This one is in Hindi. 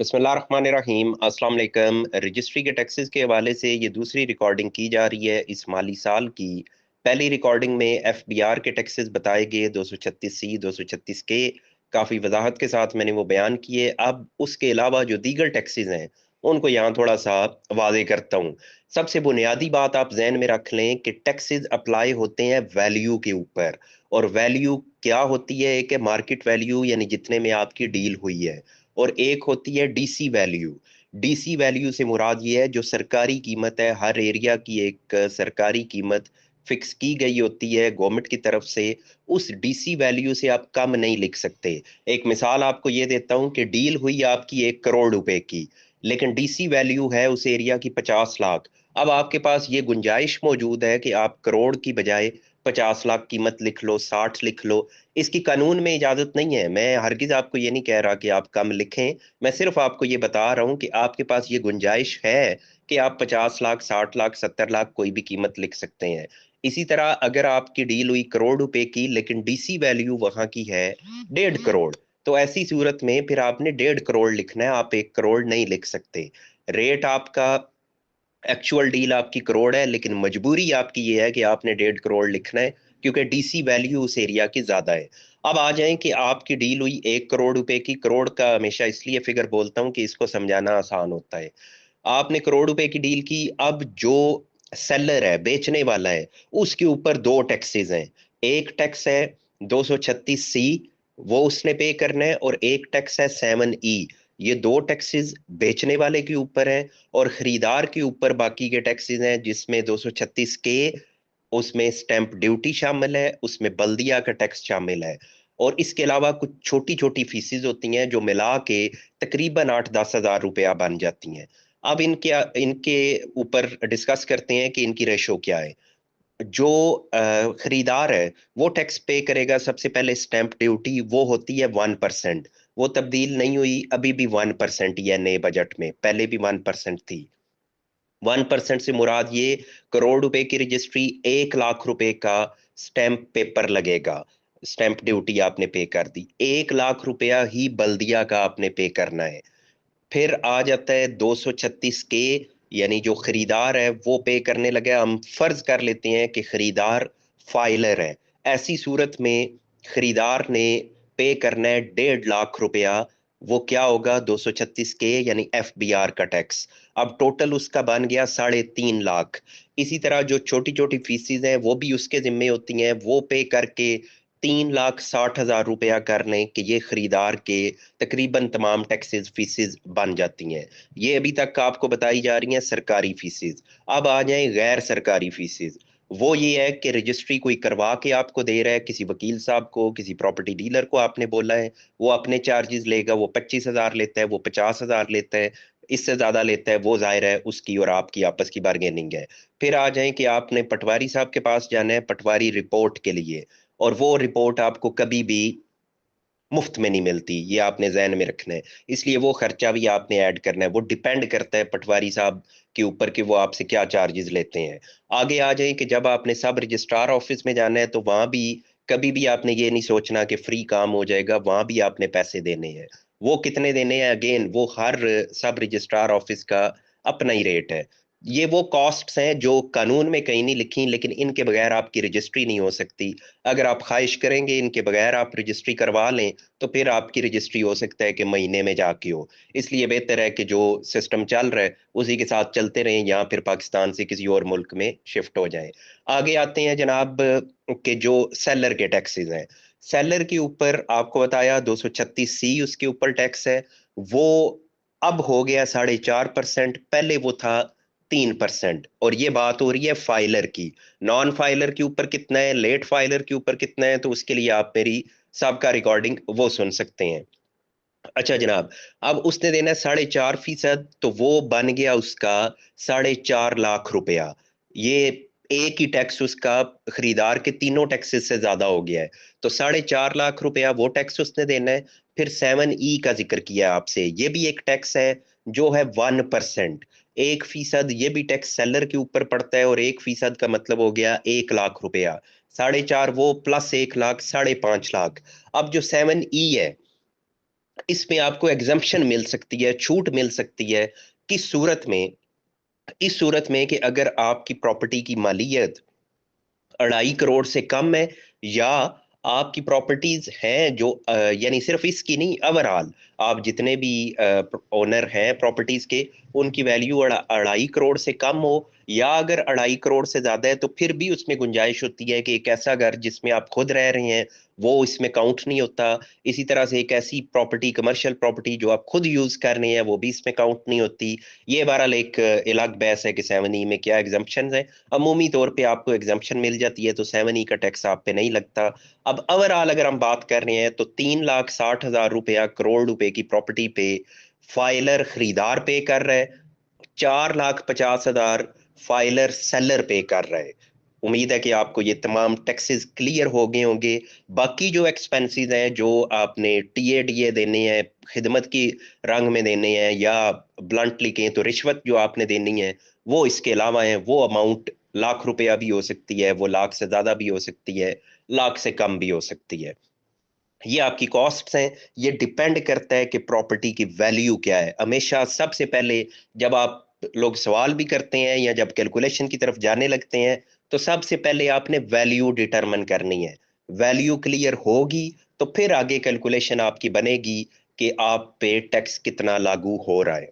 बिस्मिल्लाहिर्रहमानिर्रहीम अस्सलाम वालेकुम। रजिस्ट्री के टैक्सेस के हवाले से ये दूसरी रिकॉर्डिंग की जा रही है इस माली साल की। पहली रिकॉर्डिंग में एफबीआर के टैक्सेस बताए गए 236C 236 के काफ़ी वजाहत के साथ मैंने वो बयान किए। अब उसके अलावा जो दीगर टैक्सेस हैं उनको यहाँ थोड़ा सा वाजे करता हूँ। सबसे बुनियादी बात आप जहन में रख लें कि टैक्सेस अप्लाई होते हैं वैल्यू के ऊपर। और वैल्यू क्या होती है? एक है मार्केट वैल्यू, यानी जितने में आपकी डील हुई है, और एक होती है डीसी वैल्यू। डीसी वैल्यू से मुराद ये है जो सरकारी कीमत है। हर एरिया की एक सरकारी कीमत फिक्स की गई होती है गवर्नमेंट की तरफ से। उस डीसी वैल्यू से आप कम नहीं लिख सकते। एक मिसाल आपको ये देता हूं कि डील हुई आपकी 1 करोड़ रुपए की, लेकिन डीसी वैल्यू है उस एरिया की 50 लाख। अब आपके पास ये गुंजाइश मौजूद है कि आप करोड़ की बजाय 50 लाख कीमत लिख लो, 60 लिख लो। इसकी कानून में इजाजत नहीं है। मैं हरगिज आपको ये नहीं कह रहा कि आप कम लिखें। मैं सिर्फ आपको ये बता रहा हूं कि आपके पास ये गुंजाइश है कि आप 50 लाख, 60 लाख, 70 लाख कोई भी कीमत लिख सकते हैं। इसी तरह अगर आपकी डील हुई करोड़ रुपए की, लेकिन डीसी वैल्यू वहां की है 1.5 करोड़, तो ऐसी सूरत में फिर आपने 1.5 करोड़ लिखना है, आप 1 करोड़ नहीं लिख सकते। रेट आपका, एक्चुअल डील आपकी करोड़ है, लेकिन मजबूरी आपकी ये है कि आपने 1.5 करोड़ लिखना है, क्योंकि डीसी वैल्यू उस एरिया की ज्यादा है। अब आ जाएं कि आपकी डील हुई 1 करोड़ रुपए की। करोड़ का हमेशा इसलिए फिगर बोलता हूं कि इसको समझाना आसान होता है। आपने करोड़ रुपए की डील की। अब जो सेलर है, बेचने वाला है, उसके ऊपर दो टैक्सेस हैं। एक टैक्स है 236C, वो उसने पे करना है, और एक टैक्स है 7E। ये दो टैक्सेस बेचने वाले के ऊपर है, और खरीदार के ऊपर बाकी के टैक्सेस हैं, जिसमें 236 के, उसमें स्टैंप ड्यूटी शामिल है, उसमें बल्दिया का टैक्स शामिल है, और इसके अलावा कुछ छोटी छोटी फीसेस होती हैं जो मिला के तकरीबन 8-10 हज़ार रुपया बन जाती हैं। अब इनके इनके ऊपर डिस्कस करते हैं कि इनकी रेशो क्या है। जो खरीदार है वो टैक्स पे करेगा। सबसे पहले स्टैंप ड्यूटी, वो होती है 1%। वो तब्दील नहीं हुई, अभी भी 1% ही है। नए बजट में पहले भी 1% थी। 1% से मुराद ये, करोड़ रुपए की रजिस्ट्री, 1 लाख रुपए का स्टैंप पेपर लगेगा। स्टैंप ड्यूटी आपने पे कर दी, 1 लाख रुपया ही बल्दिया का आपने पे करना है। फिर आ जाता है 236 के, यानी जो खरीदार है वो पे करने लगे। हम फर्ज कर लेते हैं कि खरीदार फाइलर है। ऐसी सूरत में खरीदार ने पे करना है 1.5 लाख रुपया। वो क्या होगा? 236 के, यानी एफबीआर का टैक्स। अब टोटल उसका बन गया 3.5 लाख। इसी तरह जो छोटी छोटी फीसिस हैं वो भी उसके जिम्मे होती हैं, वो पे करके 3,60,000 रुपया कर लें कि ये खरीदार के तकरीबन तमाम टैक्सेस फीसेस बन जाती हैं। ये अभी तक आपको बताई जा रही हैं सरकारी फीसेस। अब आ जाएं गैर सरकारी फीसेस। वो ये है कि रजिस्ट्री कोई करवा के आपको दे रहा है, किसी वकील साहब को, किसी प्रॉपर्टी डीलर को आपने बोला है, वो अपने चार्जेस लेगा। वो 25,000 लेता है, वो 50,000 लेता है, इससे ज्यादा लेता है, वो जाहिर है उसकी और आपकी आपस की बार्गेनिंग है। फिर आ जाए कि आपने पटवारी साहब के पास जाना है पटवारी रिपोर्ट के लिए, और वो रिपोर्ट आपको कभी भी मुफ्त में नहीं मिलती। ये आपने जहन में रखना है। इसलिए वो खर्चा भी आपने ऐड करना है। वो डिपेंड करता है पटवारी साहब के ऊपर कि वो आपसे क्या चार्जेस लेते हैं। आगे आ जाए कि जब आपने सब रजिस्ट्रार ऑफिस में जाना है, तो वहां भी कभी भी आपने ये नहीं सोचना कि फ्री काम हो जाएगा। वहां भी आपने पैसे देने हैं। वो कितने देने हैं? अगेन वो हर सब रजिस्ट्रार ऑफिस का अपना ही रेट है। ये वो कॉस्ट्स हैं जो कानून में कहीं नहीं लिखी, लेकिन इनके बगैर आपकी रजिस्ट्री नहीं हो सकती। अगर आप ख्वाहिश करेंगे इनके बगैर आप रजिस्ट्री करवा लें, तो फिर आपकी रजिस्ट्री हो सकता है कि महीने में जाके हो। इसलिए बेहतर है कि जो सिस्टम चल रहा है उसी के साथ चलते रहें, या फिर पाकिस्तान से किसी और मुल्क में शिफ्ट हो जाएं। आगे आते हैं जनाब के जो सेलर के टैक्सेस हैं। सेलर के ऊपर आपको बताया 236C उसके ऊपर टैक्स है। वो अब हो गया 4.5%। पहले वो था 3%। और ये बात हो रही है फाइलर की। नॉन फाइलर के ऊपर कितना है, लेट फाइलर के ऊपर कितना है, तो उसके लिए आप मेरी सबका रिकॉर्डिंग वो सुन सकते हैं। अच्छा जनाब, अब उसने देना है 4.5%, तो वो बन गया उसका 4.5 लाख रुपया। ये एक ही टैक्स उसका खरीदार के तीनों टैक्सेस से ज्यादा हो गया है। तो 4.5 लाख रुपया वो टैक्स उसने देना है। फिर 7E का जिक्र किया आपसे, ये भी एक टैक्स है जो है 1%। 1%, ये भी टैक्स सेलर के ऊपर पड़ता है, और 1% का मतलब हो गया 1 लाख रुपया। 4.5 वो प्लस 1 लाख, 5.5 लाख। अब जो 7E है, इसमें आपको एग्जम्पशन मिल सकती है, छूट मिल सकती है। किस सूरत में? इस सूरत में कि अगर आपकी प्रॉपर्टी की मालियत 2.5 करोड़ से कम है, या आपकी प्रॉपर्टीज हैं जो यानी सिर्फ इसकी नहीं, ओवरऑल आप जितने भी ओनर हैं प्रॉपर्टीज के, उनकी वैल्यू 2.5 करोड़ से कम हो, या अगर 2.5 करोड़ से ज्यादा है तो फिर भी उसमें गुंजाइश होती है कि एक ऐसा घर जिसमें आप खुद रह रहे हैं वो इसमें काउंट नहीं होता। इसी तरह से एक ऐसी प्रॉपर्टी, कमर्शियल प्रॉपर्टी जो आप खुद यूज कर रहे हैं, वो भी इसमें काउंट नहीं होती। ये बहरहाल एक अलग बहस है कि 7E में क्या एग्जम्पशन है। अमूमी तौर पे आपको एग्जम्पशन मिल जाती है तो 7E का टैक्स आप पे नहीं लगता। अब ओवरऑल अगर हम बात कर रहे हैं तो 3,60,000 रुपया, करोड़ रुपए की प्रॉपर्टी पे फाइलर खरीदार पे कर रहा है, 4,50,000 फाइलर सेलर पे कर रहा है। उम्मीद है कि आपको ये तमाम टैक्सेस क्लियर हो गए होंगे। बाकी जो एक्सपेंसेस हैं जो आपने टीए देने हैं, खिदमत की रंग में देने हैं, या ब्लंटली कहें तो रिश्वत जो आपने देनी है, वो इसके अलावा है। वो अमाउंट लाख रुपया भी हो सकती है, वो लाख से ज्यादा भी हो सकती है, लाख से कम भी हो सकती है। ये आपकी कॉस्ट्स हैं। ये डिपेंड करता है कि प्रॉपर्टी की वैल्यू क्या है। हमेशा सबसे पहले जब आप लोग सवाल भी करते हैं या जब कैलकुलेशन की तरफ जाने लगते हैं, तो सबसे पहले आपने वैल्यू डिटरमिन करनी है। वैल्यू क्लियर होगी तो फिर आगे कैलकुलेशन आपकी बनेगी कि आप पे टैक्स कितना लागू हो रहा है।